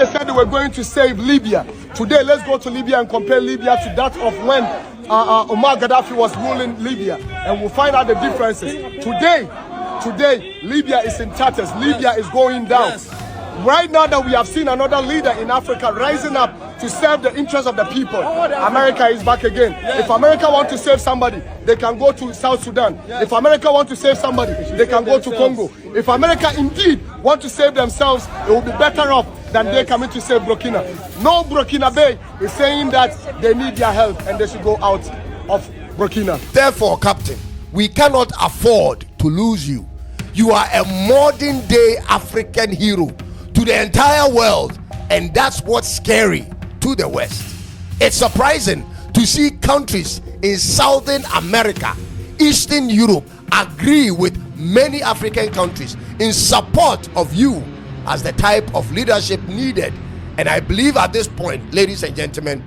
they said they were going to save Libya. Today, let's go to Libya and compare Libya to that of when Omar Gaddafi was ruling Libya, and we'll find out the differences. Today, Libya is in tatters. Libya is going down. Yes. Right now that we have seen another leader in Africa rising up to serve the interests of the people, America is back again. Yes. If America wants to save somebody, they can go to South Sudan. Yes. If America wants to save somebody, they can go to Congo. If America indeed want to save themselves, it will be better off than they coming to save Burkina. No Burkina Bay is saying that they need their help and they should go out of Burkina. Therefore, Captain, we cannot afford to lose you. You are a modern day African hero to the entire world, and that's what's scary to the West. It's surprising to see countries in Southern America, Eastern Europe agree with many African countries in support of you as the type of leadership needed. And I believe at this point, ladies and gentlemen,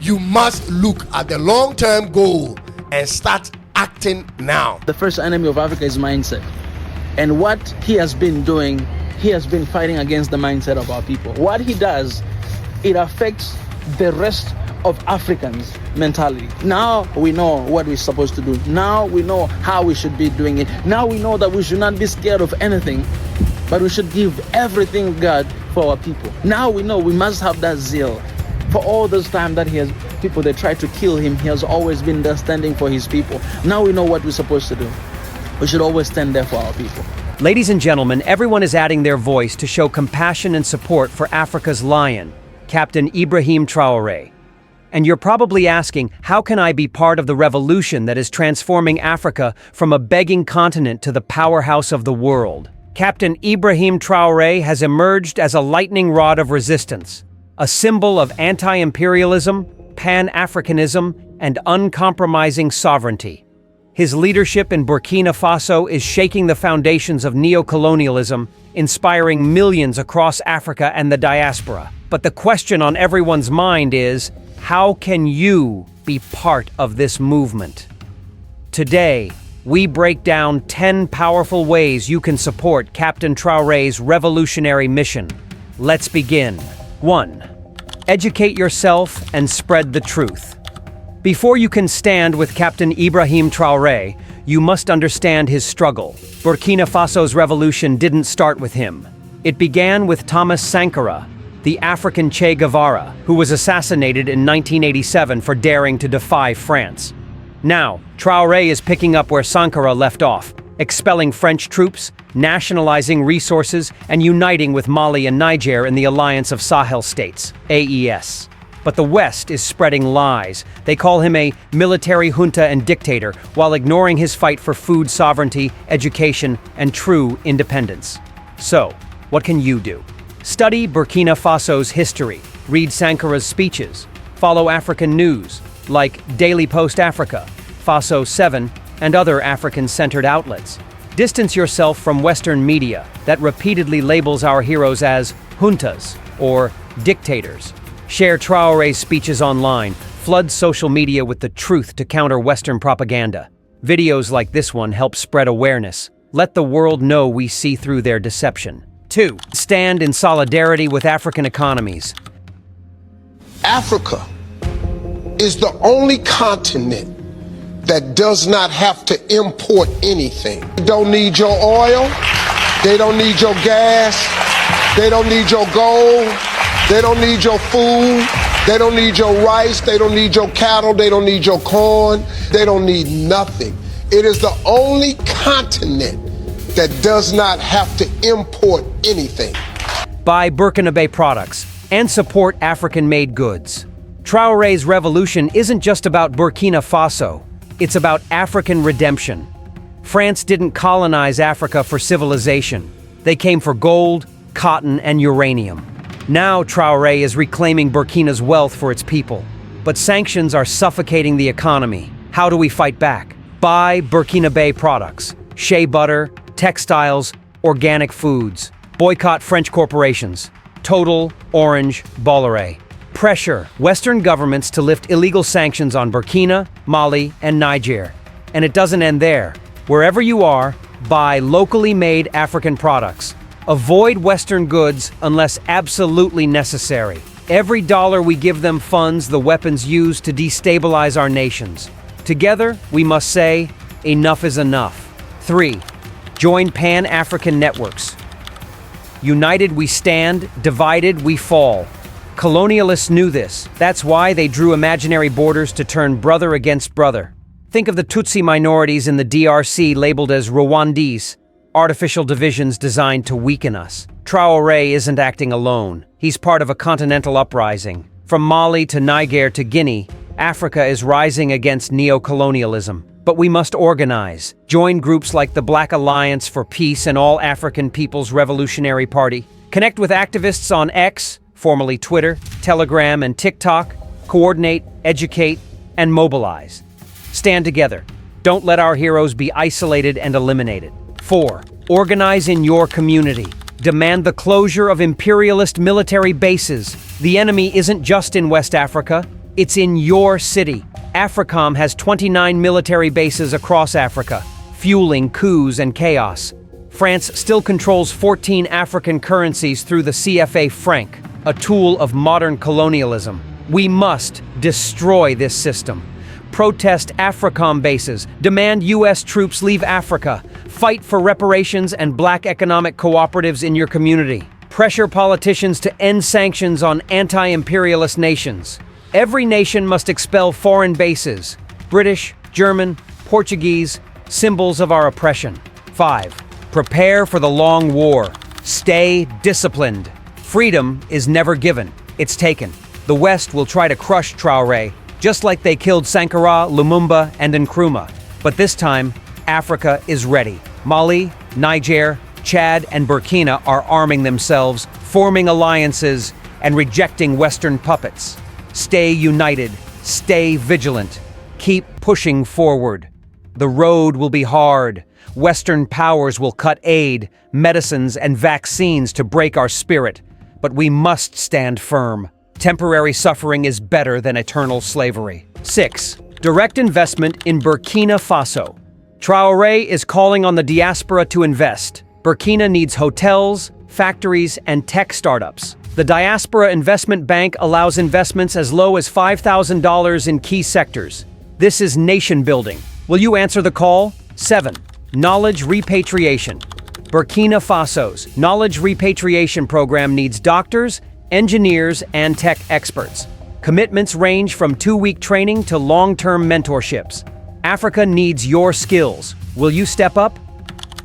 you must look at the long-term goal and start acting now. The first enemy of Africa is mindset. And what he has been doing, he has been fighting against the mindset of our people. What he does, it affects the rest of Africans' mentality. Now we know what we're supposed to do. Now we know how we should be doing it. Now we know that we should not be scared of anything, but we should give everything God for our people. Now we know we must have that zeal. For all this time that he has people that try to kill him, he has always been there standing for his people. Now we know what we're supposed to do. We should always stand there for our people. Ladies and gentlemen, everyone is adding their voice to show compassion and support for Africa's lion, Captain Ibrahim Traoré. And you're probably asking, how can I be part of the revolution that is transforming Africa from a begging continent to the powerhouse of the world? Captain Ibrahim Traoré has emerged as a lightning rod of resistance, a symbol of anti-imperialism, Pan-Africanism, and uncompromising sovereignty. His leadership in Burkina Faso is shaking the foundations of neocolonialism, inspiring millions across Africa and the diaspora. But the question on everyone's mind is, how can you be part of this movement? Today, we break down 10 powerful ways you can support Captain Traoré's revolutionary mission. Let's begin. 1. Educate yourself and spread the truth. Before you can stand with Captain Ibrahim Traoré, you must understand his struggle. Burkina Faso's revolution didn't start with him. It began with Thomas Sankara, the African Che Guevara, who was assassinated in 1987 for daring to defy France. Now, Traoré is picking up where Sankara left off, expelling French troops, nationalizing resources, and uniting with Mali and Niger in the Alliance of Sahel States, AES. But the West is spreading lies. They call him a military junta and dictator, while ignoring his fight for food sovereignty, education, and true independence. So, what can you do? Study Burkina Faso's history, read Sankara's speeches, follow African news, like Daily Post Africa, Faso 7, and other African-centered outlets. Distance yourself from Western media that repeatedly labels our heroes as juntas or dictators. Share Traoré's speeches online, flood social media with the truth to counter Western propaganda. Videos like this one help spread awareness. Let the world know we see through their deception. 2. Stand in solidarity with African economies. Africa is the only continent that does not have to import anything. They don't need your oil, they don't need your gas, they don't need your gold, they don't need your food, they don't need your rice, they don't need your cattle, they don't need your corn, they don't need nothing. It is the only continent that does not have to import anything. Buy Burkina Bay products and support African-made goods. Traoré's revolution isn't just about Burkina Faso, it's about African redemption. France didn't colonize Africa for civilization. They came for gold, cotton, and uranium. Now Traoré is reclaiming Burkina's wealth for its people. But sanctions are suffocating the economy. How do we fight back? Buy Burkina Bay products, shea butter, textiles, organic foods. Boycott French corporations. Total, Orange, Bolloré. Pressure Western governments to lift illegal sanctions on Burkina, Mali, and Niger. And it doesn't end there. Wherever you are, buy locally made African products. Avoid Western goods unless absolutely necessary. Every dollar we give them funds the weapons used to destabilize our nations. Together, we must say, enough is enough. 3. Join Pan-African networks. United we stand, divided we fall. Colonialists knew this. That's why they drew imaginary borders to turn brother against brother. Think of the Tutsi minorities in the DRC labeled as Rwandese, artificial divisions designed to weaken us. Traoré isn't acting alone. He's part of a continental uprising. From Mali to Niger to Guinea, Africa is rising against neo-colonialism. But we must organize. Join groups like the Black Alliance for Peace and All African People's Revolutionary Party. Connect with activists on X, formerly Twitter, Telegram, and TikTok. Coordinate, educate, and mobilize. Stand together. Don't let our heroes be isolated and eliminated. 4. Organize in your community. Demand the closure of imperialist military bases. The enemy isn't just in West Africa, it's in your city. AFRICOM has 29 military bases across Africa, fueling coups and chaos. France still controls 14 African currencies through the CFA franc, a tool of modern colonialism. We must destroy this system. Protest AFRICOM bases, demand U.S. troops leave Africa, fight for reparations and black economic cooperatives in your community. Pressure politicians to end sanctions on anti-imperialist nations. Every nation must expel foreign bases, British, German, Portuguese, symbols of our oppression. 5. Prepare for the long war. Stay disciplined. Freedom is never given, it's taken. The West will try to crush Traoré, just like they killed Sankara, Lumumba, and Nkrumah. But this time, Africa is ready. Mali, Niger, Chad, and Burkina are arming themselves, forming alliances, and rejecting Western puppets. Stay united, stay vigilant, keep pushing forward. The road will be hard. Western powers will cut aid, medicines, and vaccines to break our spirit. But we must stand firm. Temporary suffering is better than eternal slavery. 6. Direct investment in Burkina Faso. Traoré is calling on the diaspora to invest. Burkina needs hotels, factories, and tech startups. The Diaspora Investment Bank allows investments as low as $5,000 in key sectors. This is nation building. Will you answer the call? 7. Knowledge repatriation. Burkina Faso's knowledge repatriation program needs doctors, engineers, and tech experts. Commitments range from 2-week training to long-term mentorships. Africa needs your skills. Will you step up?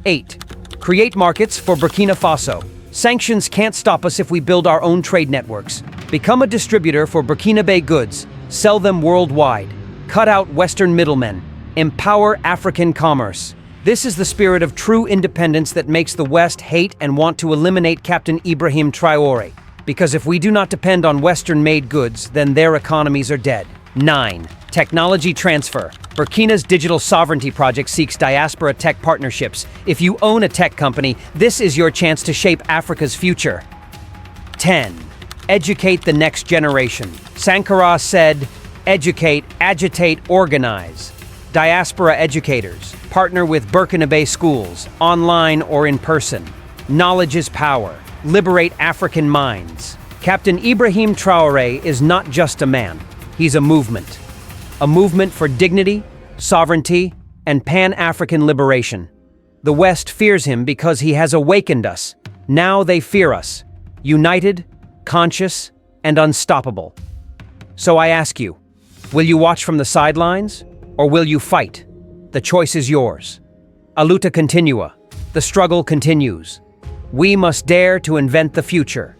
8. Create markets for Burkina Faso. Sanctions can't stop us if we build our own trade networks. Become a distributor for Burkinabe goods. Sell them worldwide. Cut out Western middlemen. Empower African commerce. This is the spirit of true independence that makes the West hate and want to eliminate Captain Ibrahim Traoré. Because if we do not depend on Western-made goods, then their economies are dead. 9. Technology transfer. Burkina's digital sovereignty project seeks diaspora tech partnerships. If you own a tech company, this is your chance to shape Africa's future. 10. Educate the next generation. Sankara said, educate, agitate, organize. Diaspora educators. Partner with Burkinabe schools, online or in person. Knowledge is power. Liberate African minds. Captain Ibrahim Traoré is not just a man. He's a movement. A movement for dignity, sovereignty, and Pan-African liberation. The West fears him because he has awakened us. Now they fear us. United, conscious, and unstoppable. So I ask you, will you watch from the sidelines, or will you fight? The choice is yours. A luta continua. The struggle continues. We must dare to invent the future.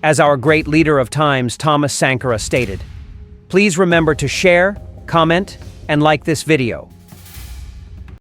As our great leader of times, Thomas Sankara, stated. Please remember to share, comment, and like this video.